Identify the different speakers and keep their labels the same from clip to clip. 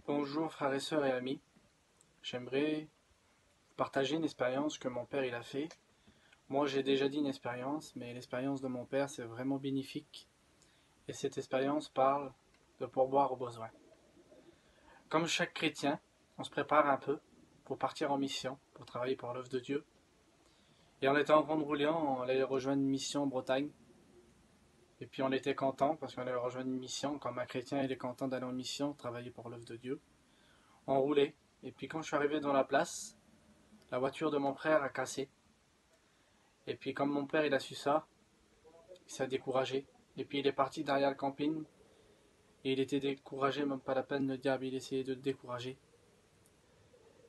Speaker 1: Bonjour frères et sœurs et amis, j'aimerais partager une expérience que mon père il a fait. Moi j'ai déjà dit une expérience, mais l'expérience de mon père c'est vraiment bénéfique. Et cette expérience parle de pourboire aux besoins. Comme chaque chrétien, on se prépare un peu pour partir en mission, pour travailler pour l'œuvre de Dieu. Et on était en grande roulant, on allait rejoindre une mission en Bretagne. Et puis on était content parce qu'on allait rejoindre une mission, comme un chrétien il est content d'aller en mission, travailler pour l'œuvre de Dieu. On roulait, et puis quand je suis arrivé dans la place, la voiture de mon frère a cassé. Et puis comme mon père il a su ça, il s'est découragé. Et puis il est parti derrière le camping. Et il était découragé, même pas la peine, le diable il essayait de le décourager.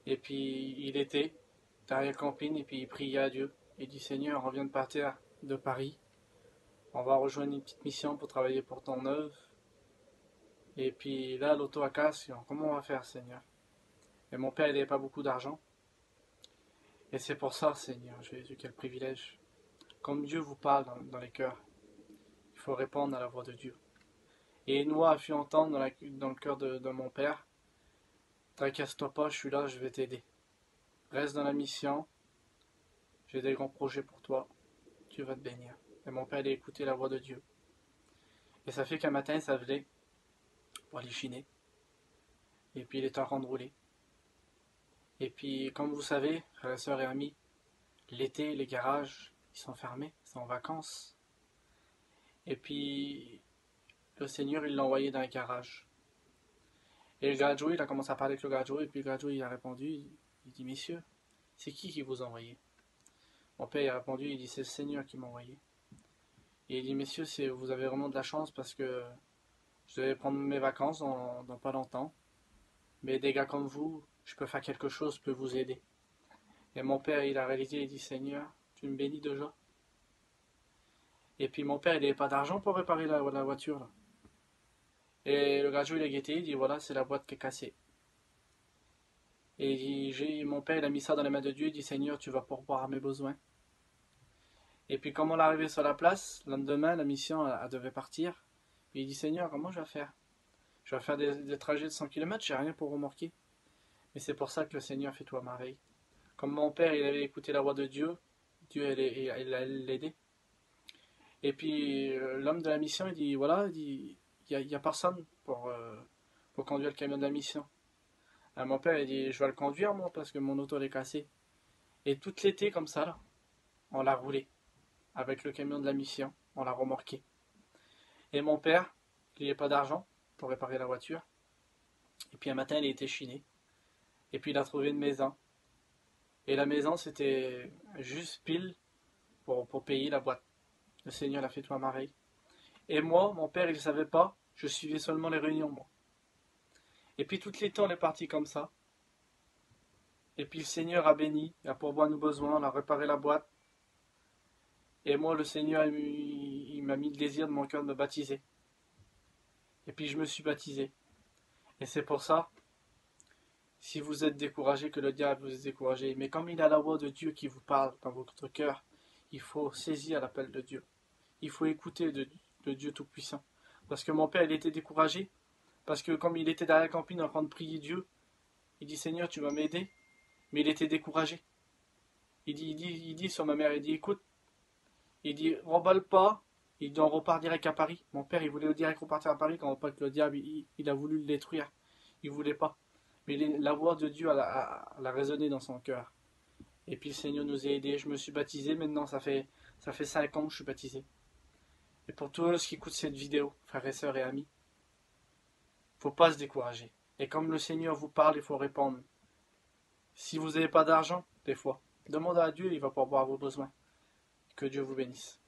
Speaker 1: Et puis il était derrière le camping et puis il priait à Dieu. Il dit Seigneur, on vient de partir de Paris. On va rejoindre une petite mission pour travailler pour ton œuvre. Et puis là l'auto a cassé. Comment on va faire Seigneur? Et mon père il n'avait pas beaucoup d'argent. Et c'est pour ça Seigneur Jésus, quel privilège. Comme Dieu vous parle dans les cœurs, il faut répondre à la voix de Dieu. Et une voix a pu entendre dans le cœur de mon père, tracasse-toi pas, je suis là, je vais t'aider. Reste dans la mission, j'ai des grands projets pour toi, Dieu va te bénir. Et mon père a écouté la voix de Dieu. Et ça fait qu'un matin, ça venait pour aller chiner. Et puis il est en train de rouler. Et puis, comme vous savez, frères et sœurs et amis, l'été, les garages, ils sont fermés, ils sont en vacances. Et puis, le Seigneur, il l'a envoyé dans un garage. Et le Gadjo, il a commencé à parler avec le Gadjo, et puis le Gadjo, il a répondu, il dit, messieurs, c'est qui vous a envoyé? Mon père a répondu, il dit, c'est le Seigneur qui m'a envoyé. Et il dit, messieurs, vous avez vraiment de la chance parce que je devais prendre mes vacances dans pas longtemps. Mais des gars comme vous, je peux faire quelque chose, je peux vous aider. Et mon père, il a réalisé, il dit, Seigneur, tu me bénis déjà. Et puis mon père, il n'avait pas d'argent pour réparer la voiture, là. Et le Gadjo, il a guetté, il dit, voilà, c'est la boîte qui est cassée. Et il dit, mon père, il a mis ça dans les mains de Dieu, il dit, Seigneur, tu vas pourvoir à mes besoins. Et puis comme on est arrivé sur la place, le lendemain, la mission, elle devait partir. Et il dit, Seigneur, comment je vais faire? Je vais faire des trajets de 100 km, j'ai rien pour remorquer. Mais c'est pour ça que le Seigneur fait tout à merveille. Comme mon père, il avait écouté la voix de Dieu, Dieu, il allait l'aider. Et puis l'homme de la mission, il dit, voilà, il y a personne pour conduire le camion de la mission. Alors mon père, il dit, je vais le conduire, moi, parce que mon auto est cassée. Et tout l'été, comme ça, là, on l'a roulé. Avec le camion de la mission, on l'a remorqué. Et mon père, il n'avait pas d'argent pour réparer la voiture. Et puis un matin, il a été chiné. Et puis il a trouvé une maison. Et la maison, c'était juste pile pour payer la boîte. Le Seigneur l'a fait tout à merveille. Et moi, mon père, il ne savait pas. Je suivais seulement les réunions, moi. Et puis tout l'été, on est parti comme ça. Et puis le Seigneur a béni, il a pourvoiru nos besoins, on a réparé la boîte. Et moi, le Seigneur, il m'a mis le désir de mon cœur de me baptiser. Et puis je me suis baptisé. Et c'est pour ça, si vous êtes découragé, que le diable vous est découragé, mais comme il a la voix de Dieu qui vous parle dans votre cœur, il faut saisir l'appel de Dieu. Il faut écouter de Dieu Tout-Puissant. Parce que mon père, il était découragé, parce que comme il était derrière la campine en train de prier Dieu, il dit Seigneur, tu vas m'aider, mais il était découragé. Il dit sur ma mère, il dit écoute, il dit remballe pas, il dit on repart direct à Paris. Mon père, il voulait direct repartir à Paris quand le diable, il a voulu le détruire. Il voulait pas. Mais la voix de Dieu, elle a résonné dans son cœur. Et puis le Seigneur nous a aidés. Je me suis baptisé, maintenant ça fait 5 ans que je suis baptisé. Et pour tous ceux qui écoutent cette vidéo, frères et sœurs et amis, faut pas se décourager. Et comme le Seigneur vous parle, il faut répondre. Si vous n'avez pas d'argent, des fois, demandez à Dieu, il va pourvoir vos besoins. Que Dieu vous bénisse.